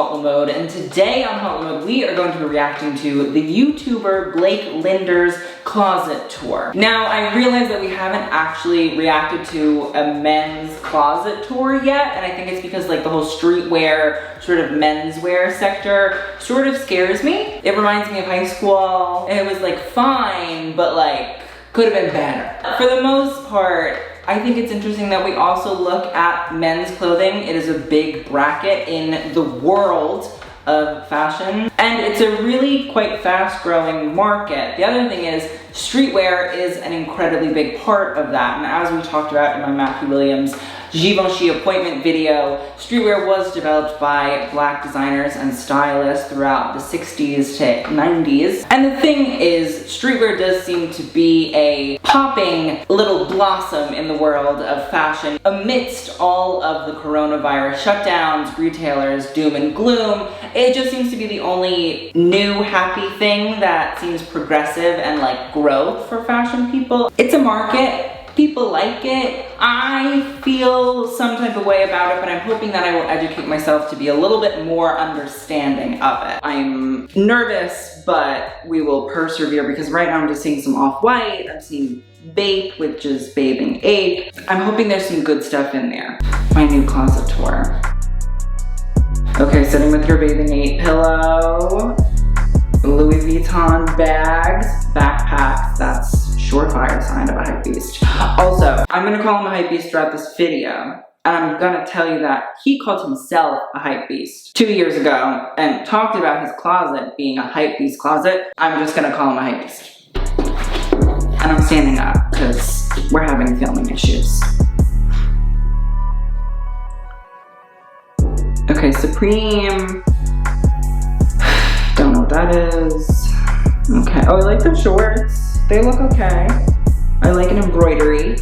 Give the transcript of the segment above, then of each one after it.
HauteLeMode, and today on HauteLeMode we are going to be reacting to the YouTuber Blake Linder's closet tour. Now, I realize that we haven't actually reacted to a men's closet tour yet, and I think it's because like the whole streetwear, sort of menswear sector sort of scares me. It reminds me of high school, and it was like fine, but like could have been better. For the most part, I think it's interesting that we also look at men's clothing. It is a big bracket in the world of fashion, and it's a really quite fast-growing market. The other thing is, streetwear is an incredibly big part of that, and as we talked about in my Matthew Williams Givenchy appointment video, streetwear was developed by Black designers and stylists throughout the 60s to 90s. And the thing is, streetwear does seem to be a popping little blossom in the world of fashion. Amidst all of the coronavirus shutdowns, retailers, doom and gloom, it just seems to be the only new happy thing that seems progressive and like growth for fashion people. It's a market. People like it. I feel some type of way about it, but I'm hoping that I will educate myself to be a little bit more understanding of it. I'm nervous, but we will persevere because right now I'm just seeing some off-white. I'm seeing Bape, which is Bathing Ape. I'm hoping there's some good stuff in there. My new closet tour. Okay, sitting with your Bathing Ape pillow, Louis Vuitton bags, backpacks. That's surefire sign of a Hypebeast. Also, I'm gonna call him a Hypebeast throughout this video, and I'm gonna tell you that he called himself a Hypebeast 2 years ago and talked about his closet being a Hypebeast closet. I'm just gonna call him a Hypebeast. And I'm standing up because we're having filming issues. Okay, Supreme. Don't know what that is. Okay, oh, I like the shorts. They look okay. I like an embroidery,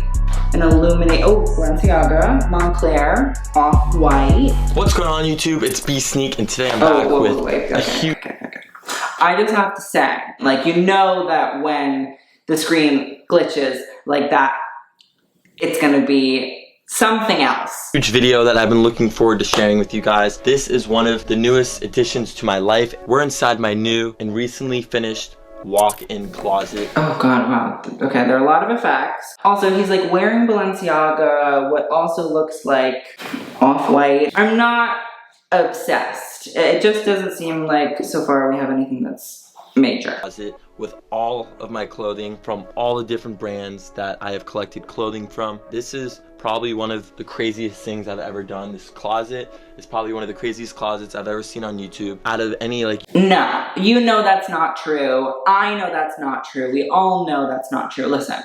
an illuminate, oh, Balenciaga, Montclair, off-white. What's going on YouTube? It's B Sneak, and today I'm back with a huge... Okay. I just have to say, like, you know that when the screen glitches like that, it's gonna be something else. Huge video that I've been looking forward to sharing with you guys. This is one of the newest additions to my life. We're inside my new and recently finished walk-in closet. Oh god, wow. Okay, there are a lot of effects. Also, he's like wearing Balenciaga, what also looks like off-white. I'm not obsessed. It just doesn't seem like so far we have anything that's major. Closet with all of my clothing from all the different brands that I have collected clothing from. This is probably one of the craziest things I've ever done. This closet is probably one of the craziest closets I've ever seen on YouTube. Out of any like... No, you know that's not true. I know that's not true. We all know that's not true. Listen,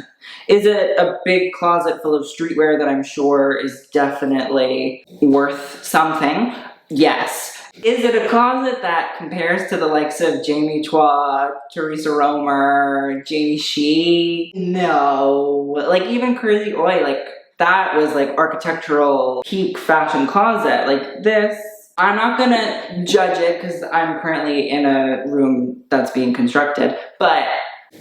is it a big closet full of streetwear that I'm sure is definitely worth something? Yes. Is it a closet that compares to the likes of Jamie Chua, Teresa Romer, Jamie Shee? No. Like even Curly Oi, like that was like architectural peak fashion closet. Like this, I'm not gonna judge it because I'm currently in a room that's being constructed, but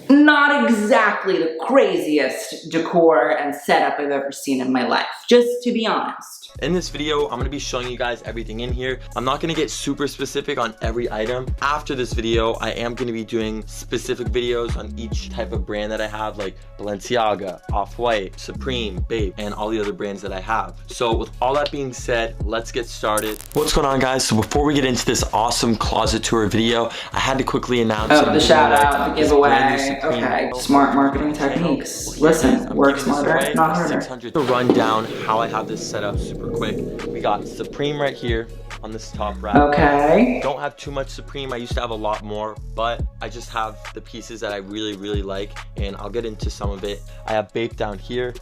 not exactly the craziest decor and setup I've ever seen in my life, just to be honest. In this video, I'm gonna be showing you guys everything in here. I'm not gonna get super specific on every item. After this video, I am gonna be doing specific videos on each type of brand that I have, like Balenciaga, Off-White, Supreme, Bape, and all the other brands that I have. So with all that being said, let's get started. What's going on, guys? So before we get into this awesome closet tour video, I had to quickly announce the shout out, the giveaway. Okay, smart marketing techniques. Listen, work smarter, not harder. To run down how I have this set up super quick. We got Supreme right here on this top rack. Okay. Don't have too much Supreme. I used to have a lot more, but I just have the pieces that I really like, and I'll get into some of it. I have Bape down here.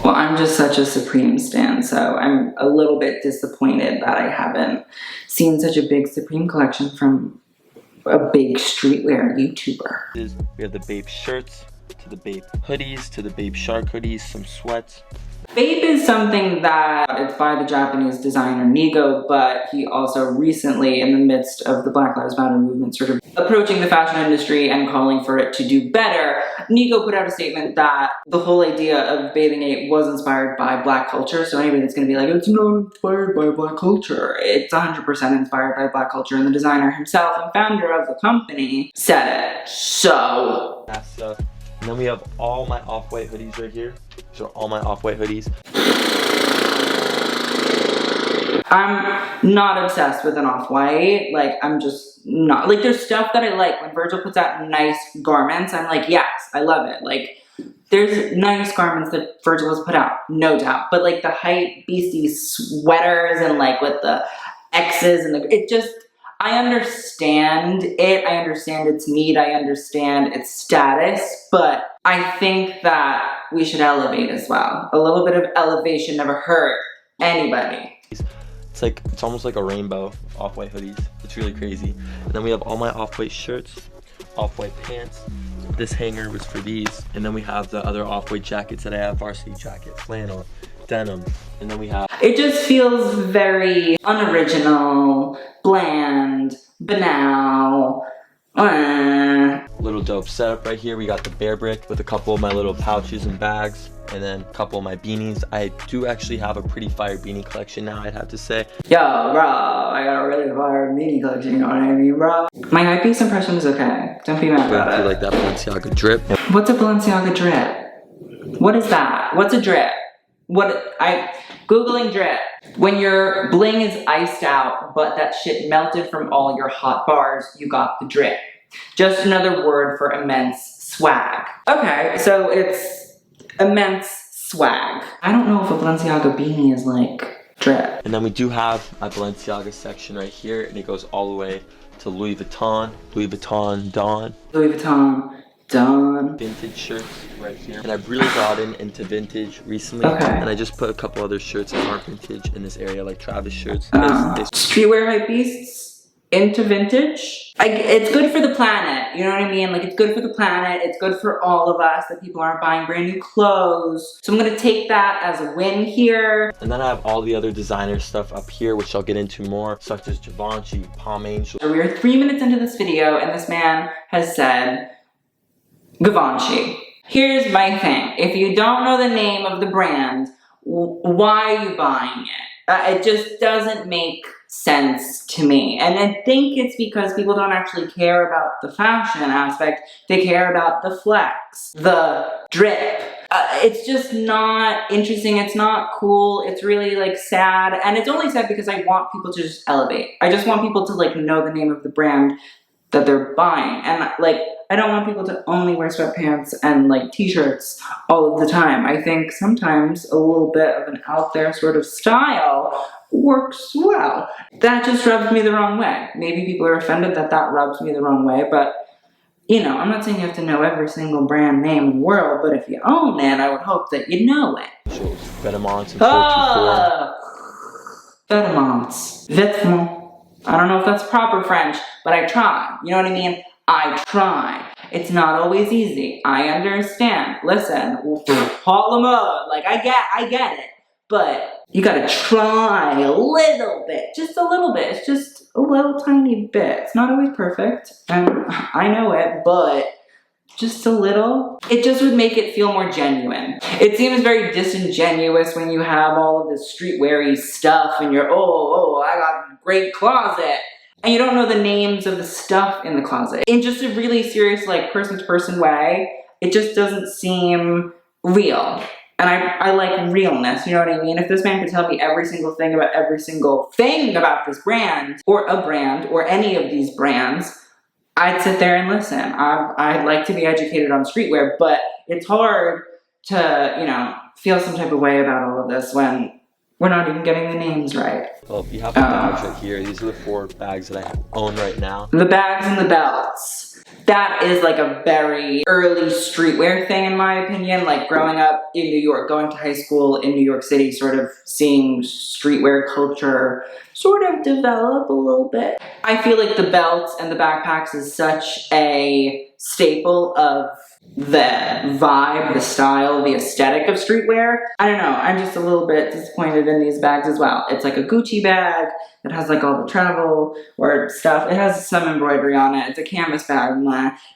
Well, I'm just such a Supreme stan, so I'm a little bit disappointed that I haven't seen such a big Supreme collection from a big streetwear YouTuber. We have the Bape shirts to the Babe hoodies, to the Babe Shark hoodies, some sweats. Babe is something that it's by the Japanese designer Nigo, but he also recently, in the midst of the Black Lives Matter movement, sort of approaching the fashion industry and calling for it to do better, Nigo put out a statement that the whole idea of Bathing Ape was inspired by Black culture. So anybody that's going to be like, it's not inspired by Black culture, it's 100% inspired by Black culture, and the designer himself and founder of the company said it. So That stuff. And then we have all my off-white hoodies right here. These are all my off-white hoodies. I'm not obsessed with an off-white. Like, I'm just not. Like, there's stuff that I like. When Virgil puts out nice garments, I'm like, yes, I love it. Like, there's nice garments that Virgil has put out, no doubt. But like the Hypebeasty sweaters and like with the X's and it just, I understand it. I understand its need. I understand its status. But I think that we should elevate as well. A little bit of elevation never hurt anybody. It's almost like a rainbow of off-white hoodies. It's really crazy. And then we have all my off-white shirts, off-white pants. This hanger was for these. And then we have the other off-white jackets that I have, varsity jacket, flannel, denim. And then we have... It just feels very unoriginal, bland, banal. Little dope setup right here. We got the bear brick with a couple of my little pouches and bags, and then a couple of my beanies. I do actually have a pretty fire beanie collection now, I'd have to say. Yo, bro, I got a really fire beanie collection, you know what I mean, bro? My Hypebeast impression is okay. Don't be mad about it. You like that Balenciaga drip? What's a Balenciaga drip? What is that? What's a drip? Googling drip. When your bling is iced out, but that shit melted from all your hot bars, you got the drip. Just another word for immense swag. Okay, so it's immense swag. I don't know if a Balenciaga beanie is like drip. And then we do have my Balenciaga section right here, and it goes all the way to Louis Vuitton Dawn. Louis Vuitton Dawn. Vintage shirts right here. And I've really gotten into vintage recently. Okay. And I just put a couple other shirts that aren't vintage in this area, like Travis shirts. Streetwear Hypebeasts into vintage. It's good for the planet, you know what I mean? Like, it's good for the planet, it's good for all of us that people aren't buying brand new clothes. So I'm gonna take that as a win here. And then I have all the other designer stuff up here, which I'll get into more, such as Givenchy, Palm Angel. We are 3 minutes into this video and this man has said, Givenchy. Here's my thing. If you don't know the name of the brand, why are you buying it? It just doesn't make sense to me. And I think it's because people don't actually care about the fashion aspect. They care about the flex, the drip. It's just not interesting. It's not cool. It's really like sad. And it's only sad because I want people to just elevate. I just want people to like know the name of the brand that they're buying. And like, I don't want people to only wear sweatpants and like t-shirts all of the time. I think sometimes a little bit of an out there sort of style works well. That just rubs me the wrong way. Maybe people are offended that that rubs me the wrong way, but you know, I'm not saying you have to know every single brand name in the world, but if you own it, I would hope that you know it. Vetements and 424. Vetements. Vêtements. I don't know if that's proper French, but I try. You know what I mean? I try. It's not always easy. I understand. Listen, HauteLeMode. Like, I get it. But you gotta try a little bit. Just a little bit. It's just a little tiny bit. It's not always perfect. And I know it, but just a little. It just would make it feel more genuine. It seems very disingenuous when you have all of this streetwear-y stuff and you're, oh, I got a great closet. And you don't know the names of the stuff in the closet. In just a really serious, like, person-to-person way, it just doesn't seem real. And I like realness, you know what I mean? If this man could tell me every single thing about every single thing about this brand, or a brand, or any of these brands, I'd sit there and listen. I'd like to be educated on streetwear, but it's hard to, you know, feel some type of way about all of this when we're not even getting the names right. Well, you have the bags right here. These are the 4 bags that I own right now. The bags and the belts. that is like a very early streetwear thing in my opinion. Like growing up in New York, going to high school in New York City, sort of seeing streetwear culture sort of develop a little bit. I feel like the belts and the backpacks is such a staple of the vibe, the style, the aesthetic of streetwear. I don't know, I'm just a little bit disappointed in these bags as well. It's like a Gucci bag that has like all the travel or stuff. It has some embroidery on it. It's a canvas bag.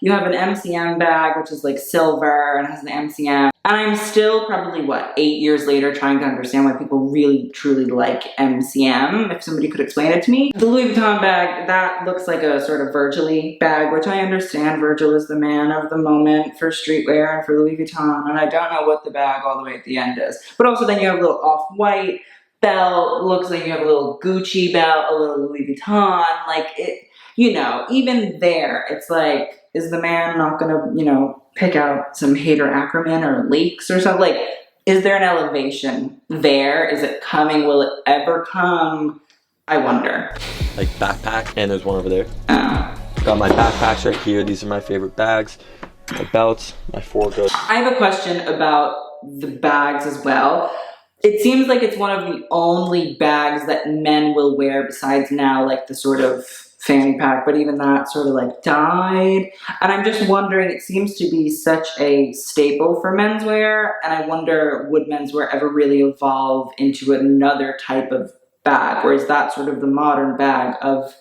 You have an MCM bag, which is like silver and has the MCM. And I'm still probably, what, 8 years later trying to understand why people really, truly like MCM, if somebody could explain it to me. The Louis Vuitton bag, that looks like a sort of Virgil-y bag, which I understand Virgil is the man of the moment for streetwear and for Louis Vuitton, and I don't know what the bag all the way at the end is. But also then you have a little off-white belt, looks like you have a little Gucci belt, a little Louis Vuitton, like it, you know, even there, it's like, is the man not gonna, you know, pick out some Hader Ackerman or Lakes or something? Like, is there an elevation there? Is it coming? Will it ever come? I wonder. Like backpack, and there's one over there. Got my backpacks right here. These are my favorite bags. My belts, my forecoat. I have a question about the bags as well. It seems like it's one of the only bags that men will wear besides now, like the sort of fanny pack, but even that sort of like died. And I'm just wondering, it seems to be such a staple for menswear, and I wonder, would menswear ever really evolve into another type of bag, or is that sort of the modern bag of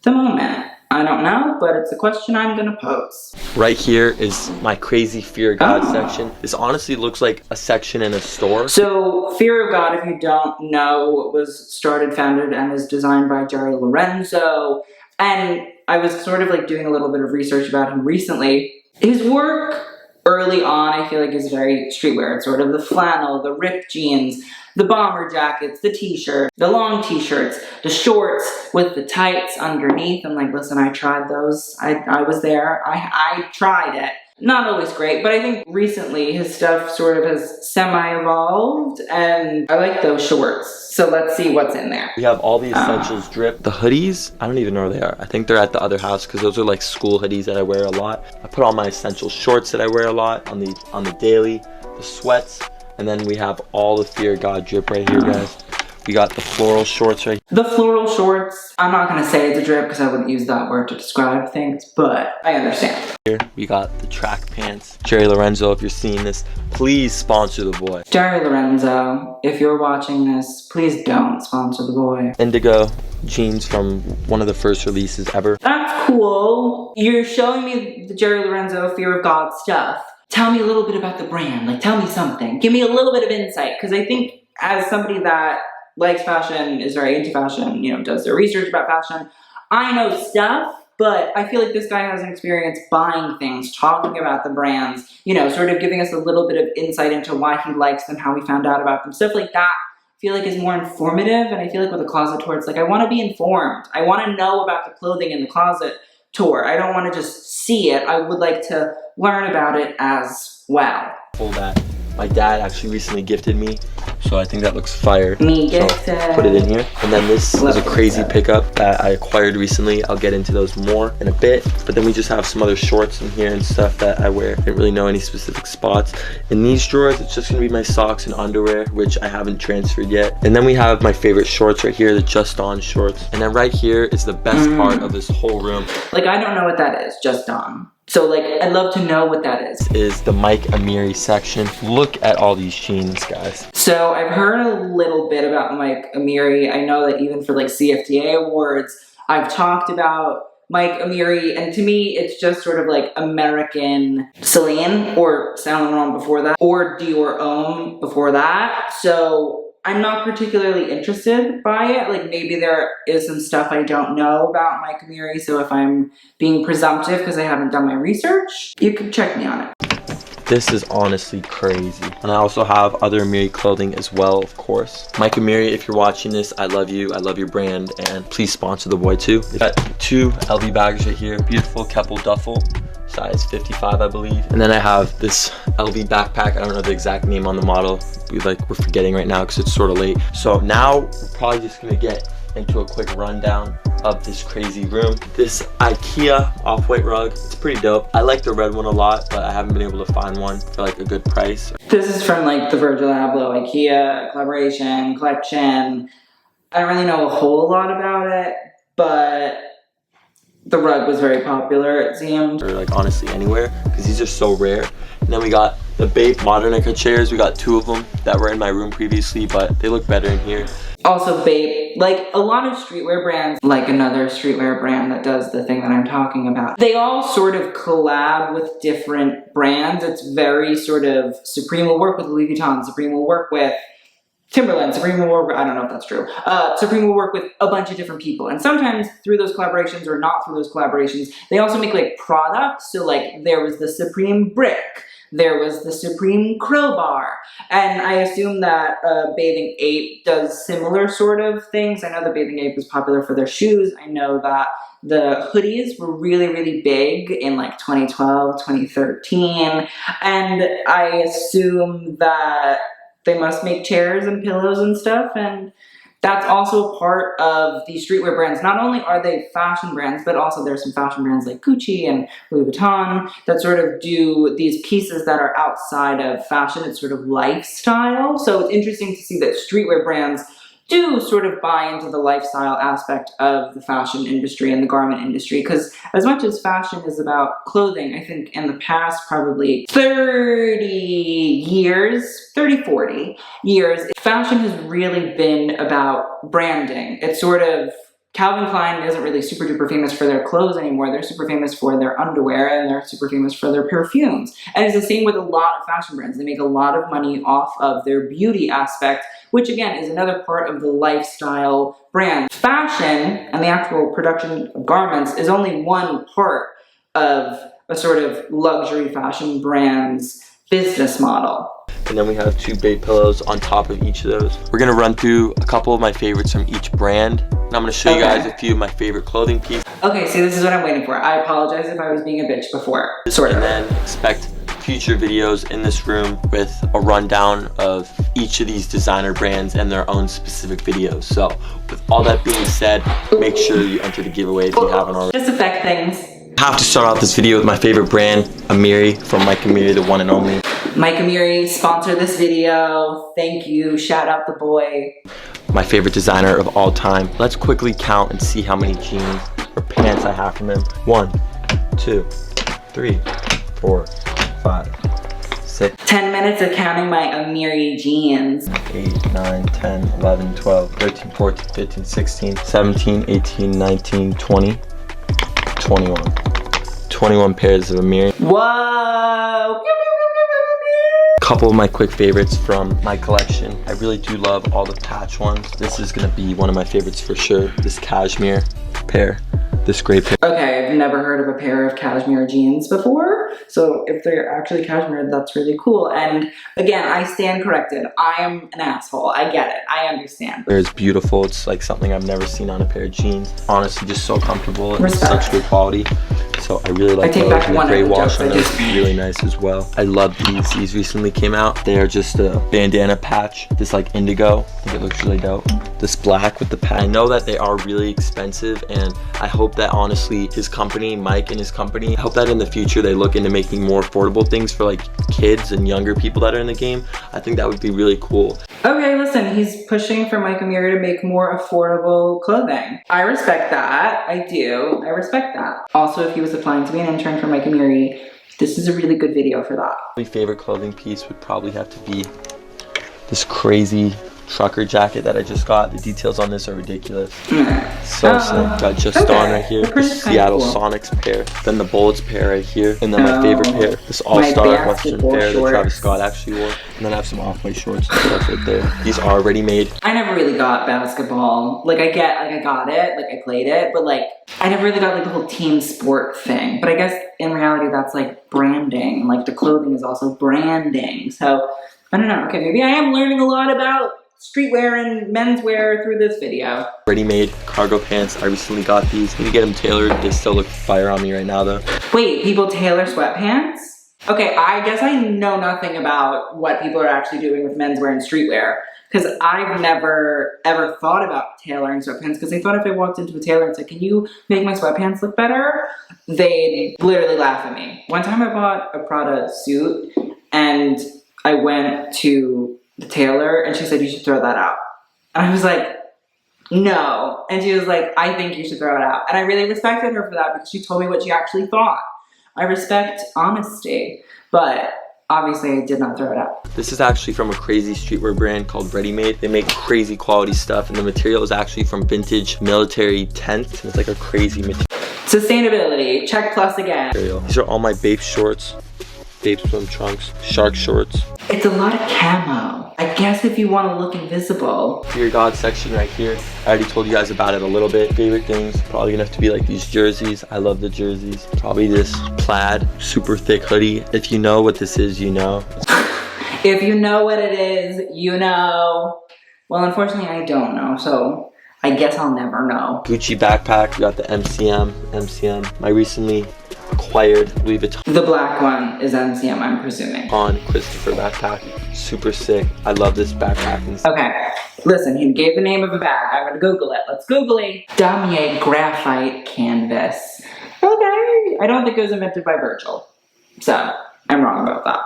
the moment? I don't know, but it's a question I'm gonna pose. Right here is my crazy Fear of God section. This honestly looks like a section in a store. So Fear of God, if you don't know, was started, founded, and was designed by Jerry Lorenzo. And I was sort of like doing a little bit of research about him recently. His work early on, I feel like, is very streetwear. It's sort of the flannel, the ripped jeans, the bomber jackets, the t-shirt, the long t-shirts, the shorts with the tights underneath. I'm like, listen, I tried those. I was there. I tried it. Not always great, but I think recently his stuff sort of has semi-evolved, and I like those shorts. So let's see what's in there. We have all the essentials drip. The hoodies, I don't even know where they are. I think they're at the other house because those are like school hoodies that I wear a lot. I put all my essential shorts that I wear a lot on the daily, the sweats, and then we have all the Fear of God drip right here, guys. We got the floral shorts right here. The floral shorts, I'm not gonna say it's a drip because I wouldn't use that word to describe things, but I understand. Here we got the track pants. Jerry Lorenzo, if you're seeing this, please sponsor the boy. Jerry Lorenzo, if you're watching this, please don't sponsor the boy. Indigo jeans from one of the first releases ever. That's cool. You're showing me the Jerry Lorenzo Fear of God stuff. Tell me a little bit about the brand. Like, tell me something. Give me a little bit of insight, because I think as somebody that likes fashion, is very into fashion, you know, does their research about fashion, I know stuff, but I feel like this guy has an experience buying things, talking about the brands, you know, sort of giving us a little bit of insight into why he likes them, how he found out about them, stuff like that. I feel like is more informative, and I feel like with a closet tour, it's like I want to be informed. I want to know about the clothing in the closet tour. I don't want to just see it. I would like to learn about it as well. Pull that. My dad actually recently gifted me, so I think that looks fire. Me so gifted. Put it in here. And then this is a crazy pickup that I acquired recently. I'll get into those more in a bit. But then we just have some other shorts in here and stuff that I wear. I didn't really know any specific spots. In these drawers, it's just gonna be my socks and underwear, which I haven't transferred yet. And then we have my favorite shorts right here, the Just On shorts. And then right here is the best part of this whole room. Like, I don't know what that is, Just On. So like, I'd love to know what that is. Is the Mike Amiri section. Look at all these jeans, guys. So I've heard a little bit about Mike Amiri. I know that even for like CFDA awards, I've talked about Mike Amiri, and to me, it's just sort of like American Celine, or Saint Laurent before that, or Dior Homme before that. So I'm not particularly interested by it. Like, maybe there is some stuff I don't know about Mike Amiri, so if I'm being presumptive because I haven't done my research, you can check me on it. This is honestly crazy. And I also have other Amiri clothing as well, of course. Mike Amiri, if you're watching this, I love you. I love your brand, and please sponsor the boy too. We got 2 LV bags right here. Beautiful Keppel duffel. Size 55, I believe. And then I have this LV backpack. I don't know the exact name on the model. We're forgetting right now because it's sort of late. So now we're probably just gonna get into a quick rundown of this crazy room. This Ikea off-white rug, it's pretty dope. I like the red one a lot, but I haven't been able to find one for like a good price. This is from like the Virgil Abloh Ikea collaboration, collection. I don't really know a whole lot about it, but the rug was very popular, it seemed. Or like honestly anywhere, because these are so rare. And then we got the Bape Modernica chairs. We got 2 of them that were in my room previously, but they look better in here. Also Bape, like a lot of streetwear brands, like another streetwear brand that does the thing that I'm talking about, they all sort of collab with different brands. It's very sort of, Supreme will work with Louis Vuitton, Supreme will work with Timberland, Supreme will work with, I don't know if that's true. Supreme will work with a bunch of different people. And sometimes through those collaborations or not through those collaborations, they also make like products. So like there was the Supreme brick, there was the Supreme crowbar. And I assume that Bathing Ape does similar sort of things. I know that Bathing Ape was popular for their shoes. I know that the hoodies were really, really big in like 2012, 2013. And I assume that they must make chairs and pillows and stuff, and that's also a part of the streetwear brands. Not only are they fashion brands, but also there's some fashion brands like Gucci and Louis Vuitton that sort of do these pieces that are outside of fashion. It's sort of lifestyle. So it's interesting to see that streetwear brands do sort of buy into the lifestyle aspect of the fashion industry and the garment industry, because as much as fashion is about clothing, I think in the past probably 30 years, 30, 40 years, fashion has really been about branding. It's sort of, Calvin Klein isn't really super duper famous for their clothes anymore. They're super famous for their underwear and they're super famous for their perfumes. And it's the same with a lot of fashion brands. They make a lot of money off of their beauty aspect, which again is another part of the lifestyle brand. Fashion and the actual production of garments is only one part of a sort of luxury fashion brand's business model. And then we have 2 Bape pillows on top of each of those. We're gonna run through a couple of my favorites from each brand. And I'm gonna show you guys a few of my favorite clothing pieces. Okay, see, this is what I'm waiting for. I apologize if I was being a bitch before. Sort of. And then expect future videos in this room with a rundown of each of these designer brands and their own specific videos. So with all that being said, make sure you enter the giveaway if you haven't already. Just affect things. I have to start off this video with my favorite brand, Amiri, from Mike Amiri, the one and only. Mike Amiri sponsored this video. Thank you. Shout out the boy. My favorite designer of all time. Let's quickly count and see how many jeans or pants I have from him. 1, 2, 3, 4, 5, 6. 10 minutes of counting my Amiri jeans. 8, 9, 10, 11, 12, 13, 14, 15, 16, 17, 18, 19, 20, 21. 21 pairs of Amiri. Whoa! Couple of my quick favorites from my collection. I really do love all the patch ones. This is gonna be one of my favorites for sure. This cashmere pair, this gray pair. Okay, I've never heard of a pair of cashmere jeans before. So if they're actually cashmere, that's really cool. And again, I stand corrected. I am an asshole. I get it. I understand. It's beautiful. It's like something I've never seen on a pair of jeans. Honestly, just so comfortable and Respect. such good quality. So I really like those. And the gray wash on those is really nice as well. I love these. These recently came out. They are just a bandana patch. This like indigo. I think it looks really dope. This black with the patch. I know that they are really expensive, and I hope that honestly his company, Mike and his company, I hope that in the future they look into making more affordable things for like kids and younger people that are in the game. I think that would be really cool. Okay, listen, he's pushing for Mike Amiri to make more affordable clothing. I respect that. I do. I respect that. Also, if he was applying to be an intern for Mike Amiri, this is a really good video for that. My favorite clothing piece would probably have to be this crazy trucker jacket that I just got. The details on this are ridiculous. So sick. Got just on right here. The Seattle cool. Sonics pair. Then the Bullets pair right here. And then my favorite pair. This All-Star Western pair that Travis Scott actually wore. And then I have some off-white shorts and stuff right there. These are already made. I never really got basketball. Like I got it, like I played it, but like I never really got like the whole team sport thing. But I guess in reality that's like branding. Like the clothing is also branding. So I don't know. Okay, maybe I am learning a lot about streetwear and menswear through this video. Ready-made cargo pants. I recently got these. Need to get them tailored. They still look fire on me right now though. Wait, people tailor sweatpants? Okay, I guess I know nothing about what people are actually doing with menswear and streetwear. because I've never ever thought about tailoring sweatpants, because I thought if I walked into a tailor and said, can you make my sweatpants look better? They'd literally laugh at me. One time I bought a Prada suit and I went to the tailor and she said, you should throw that out. And I was like, no. And she was like, I think you should throw it out. And I really respected her for that because she told me what she actually thought. I respect honesty, but obviously I did not throw it out. This is actually from a crazy streetwear brand called Ready Made. They make crazy quality stuff, and the material is actually from vintage military tents. It's like a crazy material. Sustainability, check plus again. These are all my Bape shorts, Bape swim trunks, shark shorts. It's a lot of camo. I guess if you want to look invisible. Fear God section right here. I already told you guys about it a little bit. Favorite things, probably gonna have to be like these jerseys. I love the jerseys. Probably this plaid, super thick hoodie. If you know what this is, you know. If you know what it is, you know. Well, unfortunately, I don't know, so I guess I'll never know. Gucci backpack, we got the MCM. My recently acquired Louis Vuitton. The black one is MCM, I'm presuming. On Christopher backpack, super sick. I love this backpack. Okay, listen, he gave the name of a bag. I'm gonna Google it. Let's Google it. Damier graphite canvas. Okay, I don't think it was invented by Virgil, so I'm wrong about that.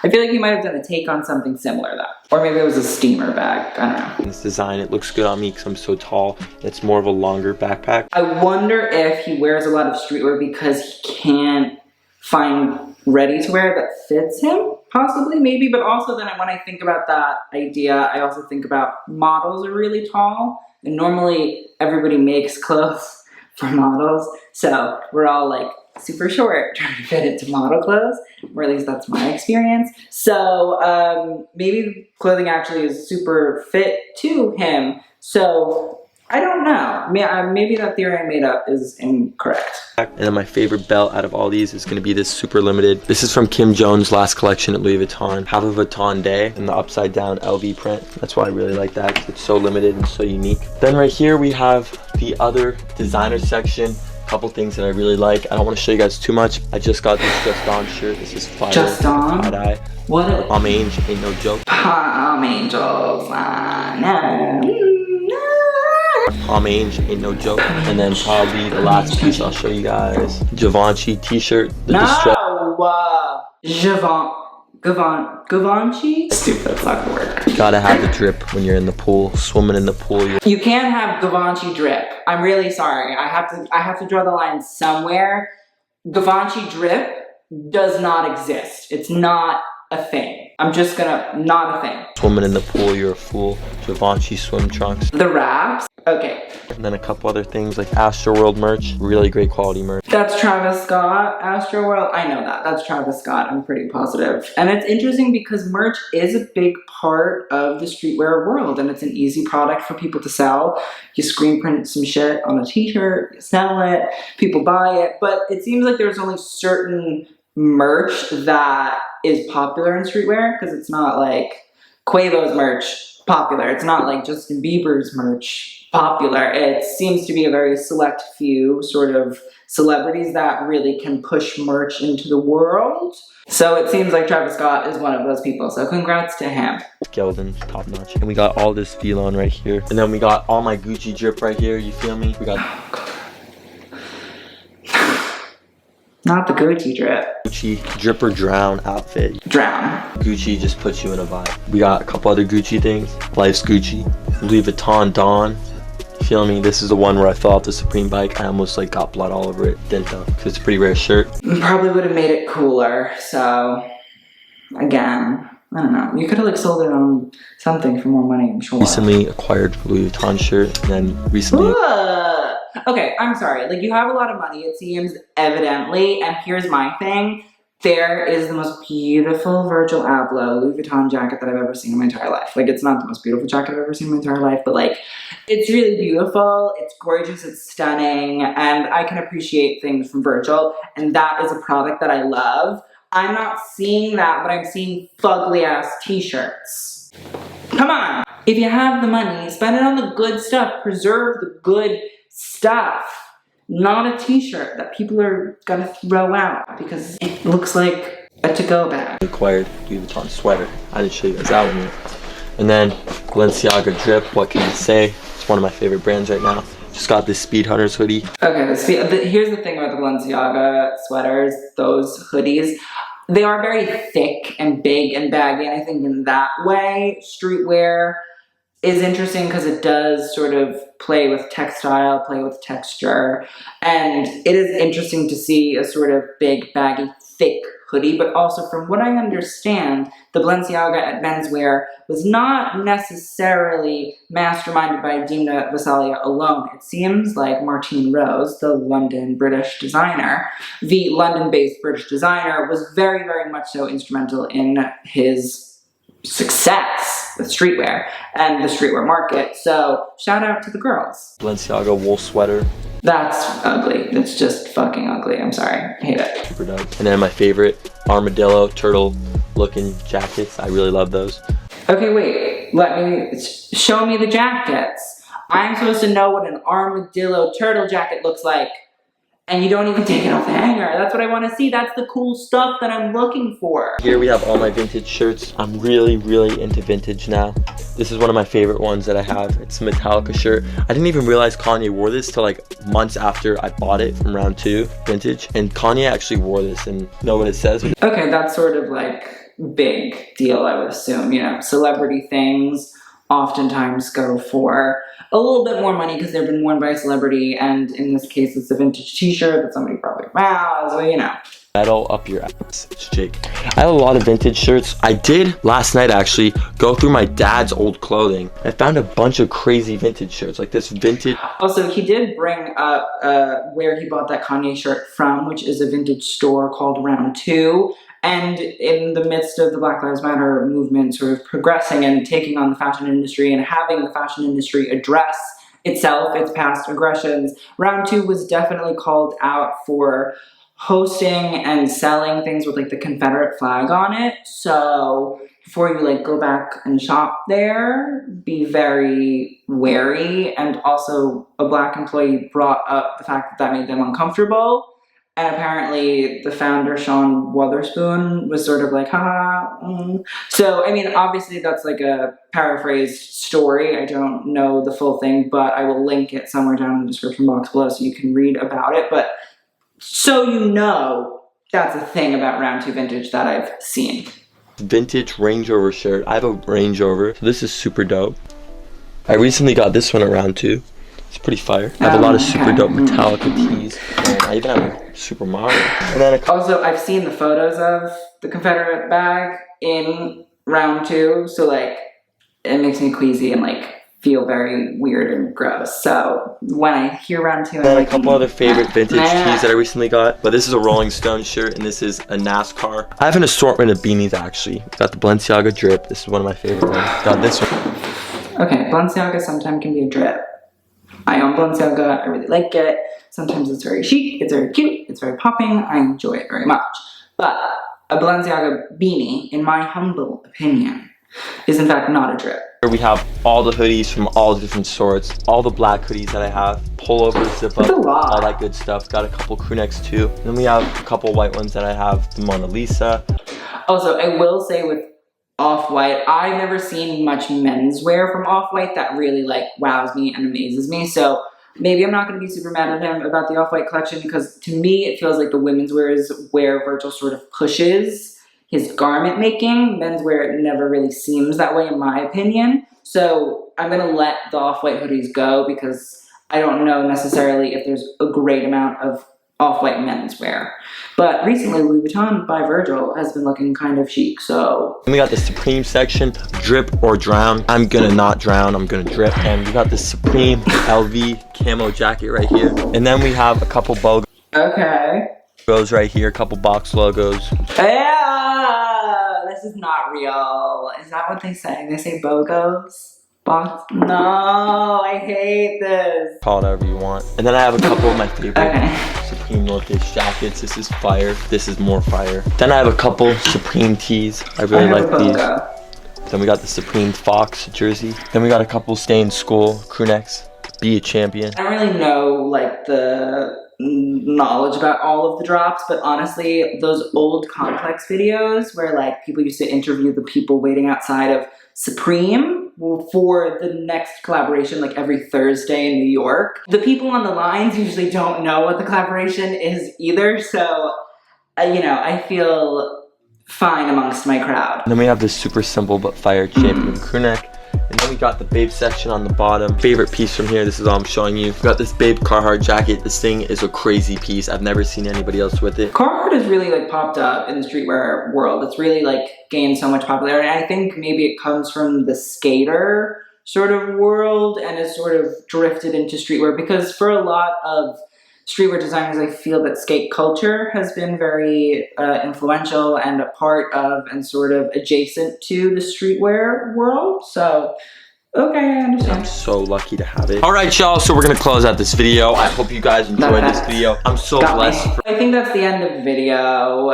I feel like he might have done a take on something similar though. Or maybe it was a steamer bag, I don't know. This design, it looks good on me because I'm so tall. It's more of a longer backpack. I wonder if he wears a lot of streetwear because he can't find ready to wear that fits him, possibly, maybe. But also then when I think about that idea, I also think about models are really tall. And normally everybody makes clothes for models. So we're all like super short trying to fit into model clothes, or at least that's my experience. So maybe clothing actually is super fit to him. So I don't know. Maybe that theory I made up is incorrect. And then my favorite belt out of all these is going to be this super limited. This is from Kim Jones' last collection at Louis Vuitton. Have a Vuitton day in the upside down LV print. That's why I really like that, because it's so limited and so unique. Then right here we have the other designer section. Couple things that I really like. I don't want to show you guys too much. I just got this Just On shirt. This is fire. Just On? Tie-dye. What? Palm Angel ain't no joke. Palm Angels, Palm Angel ain't no joke. And then probably the last piece I'll show you guys. Givenchy t-shirt. Givenchy? Stupid, that's not gonna work. Gotta have the drip when you're in the pool, swimming in the pool. You can't have Givenchy drip. I'm really sorry. I have to draw the line somewhere. Givenchy drip does not exist. It's not a thing. I'm just gonna, not a thing. Swimming in the pool, you're a fool. Givenchy swim trunks. The wraps, okay. And then a couple other things like Astroworld merch, really great quality merch. That's Travis Scott, Astroworld. I know that, that's Travis Scott, I'm pretty positive. And it's interesting because merch is a big part of the streetwear world, and it's an easy product for people to sell. You screen print some shit on a t-shirt, you sell it, people buy it, but it seems like there's only certain merch that is popular in streetwear, because it's not like Quavo's merch popular. It's not like Justin Bieber's merch popular. It seems to be a very select few sort of celebrities that really can push merch into the world. So it seems like Travis Scott is one of those people. So congrats to him. Skeletons, top notch. And we got all this Velon right here. And then we got all my Gucci drip right here. You feel me? We got not the Gucci drip. Gucci drip or drown outfit. Drown. Gucci just puts you in a vibe. We got a couple other Gucci things. Life's Gucci. Louis Vuitton Dawn. You feel me? This is the one where I fell off the Supreme bike. I almost like got blood all over it. Didn't though, because it's a pretty rare shirt. Probably would have made it cooler. So again, I don't know. You could have like sold it on something for more money, I'm sure. Recently acquired Louis Vuitton shirt, and then recently. Okay, I'm sorry. Like, you have a lot of money, it seems, evidently. And here's my thing. There is the most beautiful Virgil Abloh Louis Vuitton jacket that I've ever seen in my entire life. Like, it's not the most beautiful jacket I've ever seen in my entire life, but like, it's really beautiful, it's gorgeous, it's stunning, and I can appreciate things from Virgil, and that is a product that I love. I'm not seeing that, but I'm seeing fugly ass t-shirts. Come on! If you have the money, spend it on the good stuff. Preserve the good stuff. Not a t-shirt that people are gonna throw out because it looks like a to-go bag. Acquired Louis Vuitton sweater. I didn't show you guys that one yet. And then Balenciaga drip, what can I say? It's one of my favorite brands right now. Just got this Speed Hunters hoodie. Okay, here's the thing about the Balenciaga sweaters, those hoodies. They are very thick and big and baggy, and I think in that way, streetwear is interesting because it does sort of play with textile, play with texture, and it is interesting to see a sort of big, baggy, thick hoodie, but also from what I understand, the Balenciaga at menswear was not necessarily masterminded by Dina Vasalia alone. It seems like Martine Rose, the London British designer, the London-based British designer, was very, very much so instrumental in his success with streetwear and the streetwear market. So shout out to the girls. Balenciaga wool sweater. That's ugly. It's just fucking ugly. I'm sorry. I hate it. Super dope. And then my favorite armadillo turtle looking jackets. I really love those. Okay, wait. Show me the jackets. I'm supposed to know what an armadillo turtle jacket looks like. And you don't even take it off the hanger. That's what I want to see. That's the cool stuff that I'm looking for. Here we have all my vintage shirts. I'm really, really into vintage now. This is one of my favorite ones that I have. It's a Metallica shirt. I didn't even realize Kanye wore this till like months after I bought it from round 2 vintage. And Kanye actually wore this, and know what it says? Okay, that's sort of like big deal, I would assume. You know, celebrity things oftentimes go for a little bit more money because they've been worn by a celebrity, and in this case it's a vintage t-shirt that somebody probably has, so you know. Metal up your ass. It's Jake. I have a lot of vintage shirts. I did last night actually go through my dad's old clothing. I found a bunch of crazy vintage shirts, like this vintage. Also, he did bring up where he bought that Kanye shirt from, which is a vintage store called Round 2. And in the midst of the Black Lives Matter movement sort of progressing and taking on the fashion industry and having the fashion industry address itself, its past aggressions, Round 2 was definitely called out for hosting and selling things with like the Confederate flag on it. So before you like go back and shop there, be very wary. And also a Black employee brought up the fact that that made them uncomfortable. And apparently the founder, Sean Wotherspoon, was sort of like, haha. So, I mean, obviously that's like a paraphrased story. I don't know the full thing, but I will link it somewhere down in the description box below so you can read about it. But so you know, that's a thing about Round 2 Vintage that I've seen. Vintage Range Rover shirt. I have a Range Rover, so this is super dope. I recently got this one at Round 2. It's pretty fire. I have a lot of super dope Metallica tees. And I even have a Super Mario. And then also, I've seen the photos of the Confederate bag in Round 2, so like, it makes me queasy and like feel very weird and gross. So when I hear Round 2, and then a couple other favorite vintage tees that I recently got. But this is a Rolling Stone shirt, and this is a NASCAR. I have an assortment of beanies actually. Got the Balenciaga drip. This is one of my favorite ones. Got this one. Okay, Balenciaga sometimes can be a drip. I own Balenciaga, I really like it. Sometimes it's very chic, it's very cute, it's very popping, I enjoy it very much. But a Balenciaga beanie, in my humble opinion, is in fact not a drip. Here we have all the hoodies from all different sorts, all the black hoodies that I have, pullovers, zip up, all that good stuff. Got a couple crew necks too. And then we have a couple white ones that I have, the Mona Lisa. Also, I will say with Off-White, I've never seen much menswear from Off-White that really like wows me and amazes me. So maybe I'm not going to be super mad at him about the Off-White collection, because to me it feels like the women's wear is where Virgil sort of pushes his garment making. Menswear, it never really seems that way in my opinion. So I'm going to let the Off-White hoodies go because I don't know necessarily if there's a great amount of Off-White menswear. But recently, Louis Vuitton by Virgil has been looking kind of chic, so. And we got the Supreme section, drip or drown. I'm gonna not drown, I'm gonna drip. And we got the Supreme LV camo jacket right here. And then we have a couple logos. Okay. Logos right here, a couple box logos. Yeah, this is not real. Is that what they say? They say BOGOs? Box? No, I hate this. Call it however you want. And then I have a couple of my favorite Supreme North Face jackets. This is fire. This is more fire. Then I have a couple Supreme tees. I really like these. Then we got the Supreme Fox jersey. Then we got a couple Stay in School crew necks. Be a champion. I don't really know like the knowledge about all of the drops, but honestly, those old Complex videos where like people used to interview the people waiting outside of Supreme for the next collaboration like every Thursday in New York. The people on the lines usually don't know what the collaboration is either, so you know, I feel fine amongst my crowd. And then we have this super simple but fire champion crew neck. And then we got the Babe section on the bottom. Favorite piece from here, this is all I'm showing you. We got this Babe Carhartt jacket. This thing is a crazy piece. I've never seen anybody else with it. Carhartt has really like popped up in the streetwear world. It's really like gained so much popularity. I think maybe it comes from the skater sort of world and has sort of drifted into streetwear, because for a lot of streetwear designers, I feel that skate culture has been very influential and a part of and sort of adjacent to the streetwear world. So, okay, I understand. I'm so lucky to have it. All right, y'all, so we're gonna close out this video. I hope you guys enjoyed this video. I'm so blessed. I think that's the end of the video.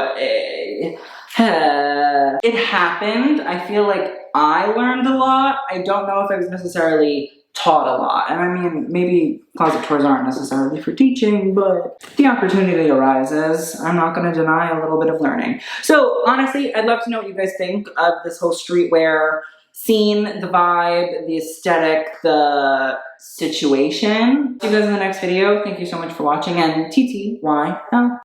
It happened. I feel like I learned a lot. I don't know if I was necessarily taught a lot. And I mean, maybe closet tours aren't necessarily for teaching, but the opportunity arises. I'm not going to deny a little bit of learning. So honestly, I'd love to know what you guys think of this whole streetwear scene, the vibe, the aesthetic, the situation. See you guys in the next video. Thank you so much for watching, and TTYL.